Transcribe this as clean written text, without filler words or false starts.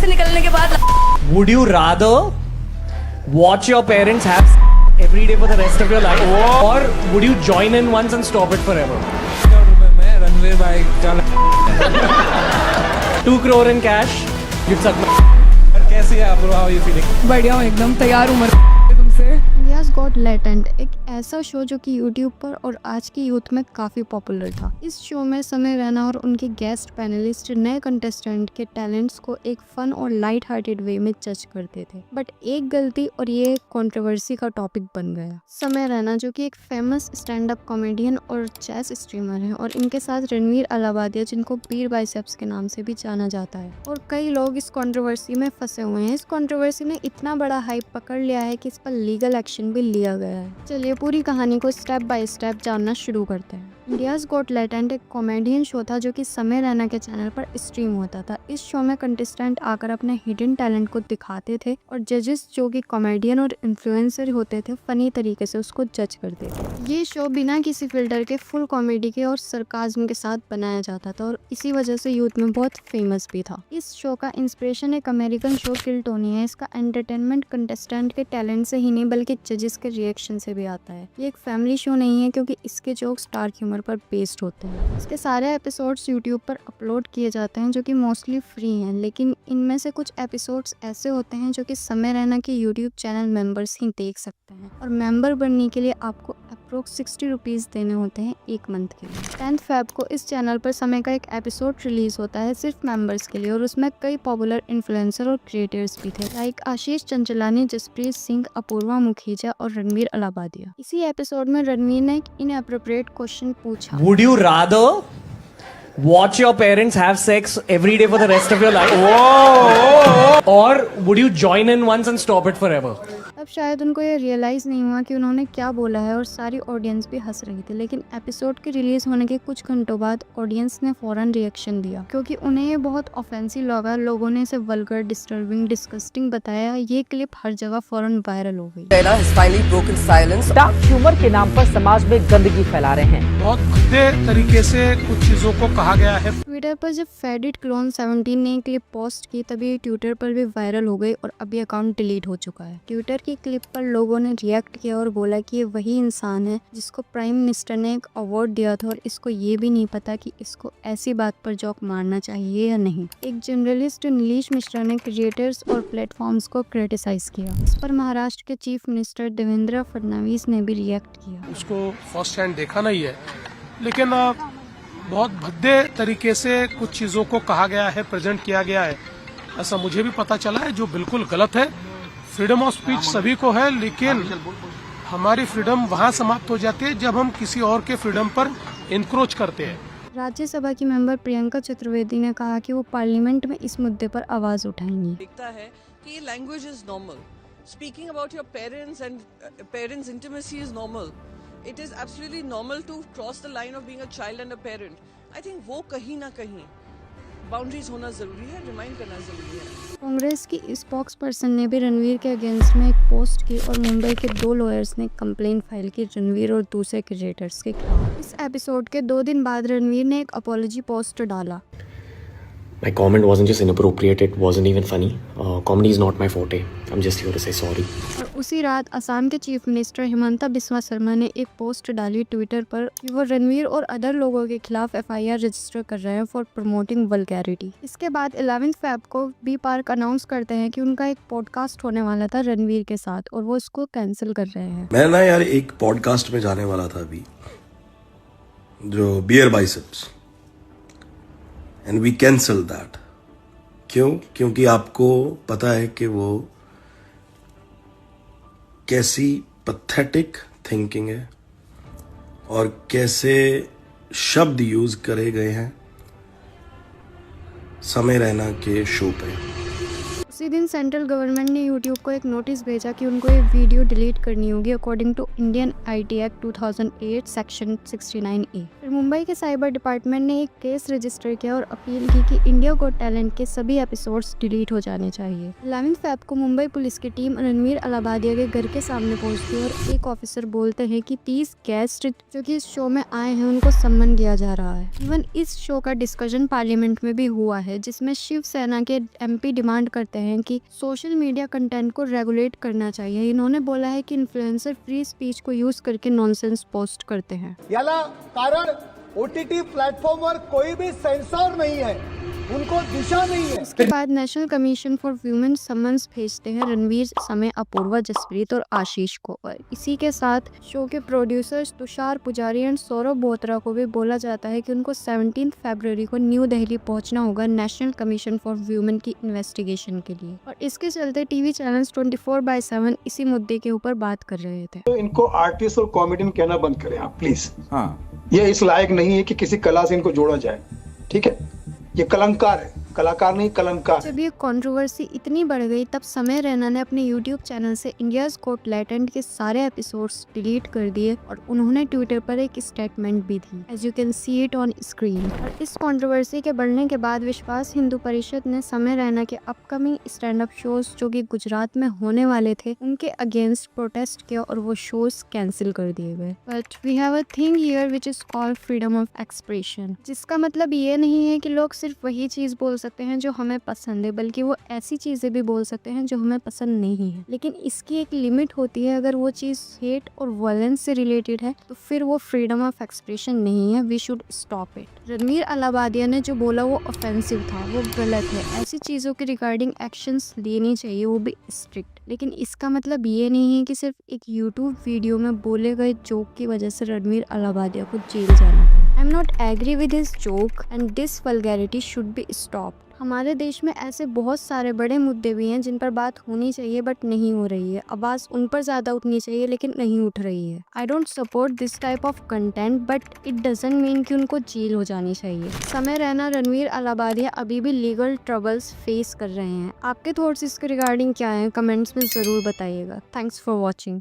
से निकलने के बाद Would you rather watch your parents have every day for the rest of your life, or would you join in once and stop it forever? मैं रणवीर भाई का 2 crore in cash, you'd suck my. कैसी है आप? How you feeling? बढ़िया हूँ, एकदम तैयार हूँ तुमसे। इंडियाज़ गॉट टैलेंट एक ऐसा शो जो कि यूट्यूब पर और आज की यूथ में काफ़ी पॉपुलर था। इस शो में समय रैना और उनके गेस्ट पैनलिस्ट नए कंटेस्टेंट के टैलेंट्स को एक फन और लाइट हार्टेड वे में जज करते थे, बट एक गलती और ये कंट्रोवर्सी का टॉपिक बन गया। समय रैना जो कि एक फेमस स्टैंड अप कॉमेडियन और चेस स्ट्रीमर है, और इनके साथ रणवीर अलाहाबादिया जिनको पीर बाइसेप्स के नाम से भी जाना जाता है, और कई लोग इस कंट्रोवर्सी में फंसे हुए हैं। इस कंट्रोवर्सी ने इतना बड़ा हाइप पकड़ लिया है कि इस पर लीगल एक्शन भी लिया गया है। चलिए पूरी कहानी को स्टेप बाय स्टेप जानना शुरू करते हैं। इंडियाज़ गॉट टैलेंट एक कॉमेडियन शो था जो कि समय रैना के चैनल पर स्ट्रीम होता था। इस शो में कंटेस्टेंट आकर अपने हिडन टैलेंट को दिखाते थे और जजेस जो कि कॉमेडियन और इन्फ्लुएंसर होते थे फनी तरीके से उसको जज करते थे। ये शो बिना किसी फिल्टर के फुल कॉमेडी के और सरकाज़म के साथ बनाया जाता था और इसी वजह से यूथ में बहुत फेमस भी था। इस शो का इंस्पिरेशन एक अमेरिकन शो किल टोनी है। इसका एंटरटेनमेंट कंटेस्टेंट के टैलेंट से ही नहीं बल्कि जजेस के रिएक्शन से भी आता है। ये एक फैमिली शो नहीं है क्योंकि इसके जोक्स डार्क ह्यूमर पर बेस्ड होते हैं। इसके सारे एपिसोड्स यूट्यूब पर अपलोड किए जाते हैं जो कि मोस्टली फ्री हैं, लेकिन इनमें से कुछ एपिसोड्स ऐसे होते हैं जो कि समय रैना के यूट्यूब चैनल मेंबर्स ही देख सकते हैं, और मेंबर बनने के लिए आपको अप्रोक्स 60 रुपीज़ देने होते हैं एक मंथ के लिए। 10 फेब को इस चैनल पर समय का एक एपिसोड रिलीज होता है सिर्फ मेंबर्स के लिए, और उसमें कई पॉपुलर इन्फ्लुएंसर और क्रिएटर्स भी थे लाइक आशीष चंचलानी, जसप्रीत सिंह, अपूर्वा मुखीजा और रणवीर अलाहाबादिया। इसी एपिसोड में रणवीर ने एक इनएप्रोप्रिएट क्वेश्चन पूछा। Would you rather watch your parents have sex every day for the rest of your life, or would you join in once and stop it forever? अब शायद उनको ये रियलाइज़ नहीं हुआ कि उन्होंने क्या बोला है, और सारी ऑडियंस भी हंस रही थी। लेकिन एपिसोड के रिलीज होने के कुछ घंटों बाद ऑडियंस ने फौरन रिएक्शन दिया क्योंकि उन्हें ये बहुत ऑफेंसिव लगा। लोगों ने इसे वल्गर, डिस्टर्बिंग, डिस्गस्टिंग बताया। ये क्लिप हर जगह फौरन वायरल हो गई। डार्क ह्यूमर के नाम पर समाज में गंदगी फैला रहे हैं। बहुत भद्दे तरीके से कुछ चीजों को कहा गया है। ट्विटर पर जब फेडिट क्लोन 17 ने क्लिप पोस्ट की तभी ये ट्विटर पर भी वायरल हो गई और अभी अकाउंट डिलीट हो चुका है। ट्विटर की क्लिप पर लोगों ने रिएक्ट किया और बोला कि ये वही इंसान है जिसको प्राइम मिनिस्टर ने एक अवार्ड दिया था और इसको ये भी नहीं पता कि इसको ऐसी बात पर जोक मारना चाहिए या नहीं। एक जर्नलिस्ट नीलेश मिश्रा ने क्रिएटर्स और प्लेटफॉर्म्स को क्रिटिसाइज किया। इस पर महाराष्ट्र के चीफ मिनिस्टर देवेंद्र फडणवीस ने भी रिएक्ट किया। उसको फर्स्ट हैंड देखा नहीं है, लेकिन बहुत भद्दे तरीके से कुछ चीजों को कहा गया है, प्रेजेंट किया गया है, ऐसा मुझे भी पता चला है, जो बिल्कुल गलत है। फ्रीडम ऑफ स्पीच सभी को है, लेकिन हमारी फ्रीडम वहाँ समाप्त हो जाती है जब हम किसी और के फ्रीडम पर इंक्रोच करते हैं। राज्यसभा की मेंबर प्रियंका चतुर्वेदी ने कहा कि वो पार्लियामेंट में इस मुद्दे पर आवाज उठाएंगी। दिखता है कि language is normal, speaking about your parents and parents intimacy is normal, it is absolutely normal to cross the line of being a child and a parent. I think वो कहीं ना कहीं बाउंड्रीज होना जरूरी है, रिमाइंड करना जरूरी है। कांग्रेस की स्पोक्स पर्सन ने भी रणवीर के अगेंस्ट में एक पोस्ट की और मुंबई के 2 लॉयर्स ने कंप्लेंट फाइल की रणवीर और दूसरे क्रिएटर्स के खिलाफ। इस एपिसोड के 2 दिन बाद रणवीर ने एक अपॉलॉजी पोस्ट डाला। My comment wasn't just inappropriate, it wasn't even funny. Comedy is not my forte. I'm just here to say sorry. और उसी रात असम के चीफ मिनिस्टर हिमंता बिस्वा शर्मा ने एक पोस्ट डाली ट्विटर पर कि वो रणवीर और अदर लोगों के खिलाफ FIR रजिस्टर कर रहे हैं फॉर प्रमोटिंग वल्गैरिटी। इसके बाद 11 फेब को बी पार्क अनाउंस करते हैं कि उनका एक पॉडकास्ट होने वाला था रणवीर के साथ और वो इसको कैंसिल कर रहे हैं। मैं ना यार एक पॉडकास्ट में जाने वाला था अभी, जो beer biceps, and we cancel that. क्यों? क्योंकि आपको पता है कि वो कैसी पैथेटिक थिंकिंग है और कैसे शब्द यूज करे गए हैं समय रैना के शो पे। उसी उसी दिन सेंट्रल गवर्नमेंट ने यूट्यूब को एक नोटिस भेजा कि उनको ये वीडियो डिलीट करनी होगी according to Indian IT act 2008 section 69A। फिर मुंबई के साइबर डिपार्टमेंट ने एक केस रजिस्टर किया और अपील की कि इंडिया गॉट टैलेंट के सभी एपिसोड्स डिलीट हो जाने चाहिए। 11 फेब को मुंबई पुलिस की टीम रणवीर अलाहाबादिया के घर के सामने पहुंचती है और एक ऑफिसर बोलते हैं कि 30 गेस्ट जो कि इस शो में आए हैं उनको सम्मन किया जा रहा है। इवन इस शो का डिस्कशन पार्लियामेंट में भी हुआ है, जिसमें शिवसेना के MP डिमांड करते हैं कि सोशल मीडिया कंटेंट को रेगुलेट करना चाहिए। इन्होंने बोला है कि इन्फ्लुएंसर फ्री स्पीच को यूज करके नॉनसेंस पोस्ट करते हैं। याला कारण OTT प्लेटफॉर्मवर कोई भी सेंसर नहीं है, उनको दिशा नहीं है। इसके बाद national commission for women summons भेजते हैं रणवीर, समय, अपूर्वा, जसप्रीत और आशीष को। और इसी के साथ शो के प्रोड्यूसर्स तुषार पुजारी एंड सौरभ बोत्रा को भी बोला जाता है कि उनको 17 फरवरी को न्यू दिल्ली पहुंचना होगा नेशनल कमीशन फॉर वुमेन की इन्वेस्टिगेशन के लिए। और इसके चलते टीवी चैनल्स 24/7 इसी मुद्दे के ऊपर बात कर रहे थे। तो इनको आर्टिस्ट और कॉमेडियन कहना बंद करें आप प्लीज। हाँ, ये इस लायक नहीं है कि किसी कला से इनको जोड़ा जाए, ठीक है? ये कलंकार है, कलाकार नहीं कलंकार। जब ये कंट्रोवर्सी इतनी बढ़ गई तब समय रैना ने अपने YouTube चैनल से इंडियाज गॉट टैलेंट के सारे एपिसोड्स डिलीट कर दिए और उन्होंने ट्विटर पर एक स्टेटमेंट भी दी, as you can see it on screen. और इस कंट्रोवर्सी के बढ़ने के बाद विश्वास हिंदू परिषद ने समय रैना के अपकमिंग स्टैंड अप शोज जो कि गुजरात में होने वाले थे उनके अगेंस्ट प्रोटेस्ट किया और वो शोज कैंसिल कर दिए गए। But we have a thing here which is called freedom of expression, जिसका मतलब ये नहीं है कि लोग सिर्फ वही चीज बोल सकते हैं जो हमें पसंद है, बल्कि वो ऐसी चीजें भी बोल सकते हैं जो हमें पसंद नहीं है। लेकिन इसकी एक लिमिट होती है, अगर वो चीज हेट और वायलेंस से रिलेटेड है तो फिर वो फ्रीडम ऑफ एक्सप्रेशन नहीं है। We should stop it. Ranveer Allahbadia ने जो बोला वो ऑफेंसिव था, वो गलत है। ऐसी चीजों के रिगार्डिंग एक्शंस लेनी चाहिए, वो भी स्ट्रिक्ट। लेकिन इसका मतलब ये नहीं है कि सिर्फ एक यूट्यूब वीडियो में बोले गए जोक की वजह से रणवीर अलाहाबादिया को जेल जाना पड़ा। I am not agree with this joke and this vulgarity should be stopped. हमारे देश में ऐसे बहुत सारे बड़े मुद्दे भी हैं जिन पर बात होनी चाहिए बट नहीं हो रही है। आवाज़ उन पर ज़्यादा उठनी चाहिए लेकिन नहीं उठ रही है। I don't support this type of content but it doesn't mean कि उनको जेल हो जानी चाहिए। समय रैना, रणवीर अलाहाबादिया अभी भी लीगल ट्रबल्स फेस कर रहे हैं। आपके थॉट्स इसके रिगार्डिंग क्या हैं? कमेंट्स में ज़रूर बताइएगा। Thanks for watching.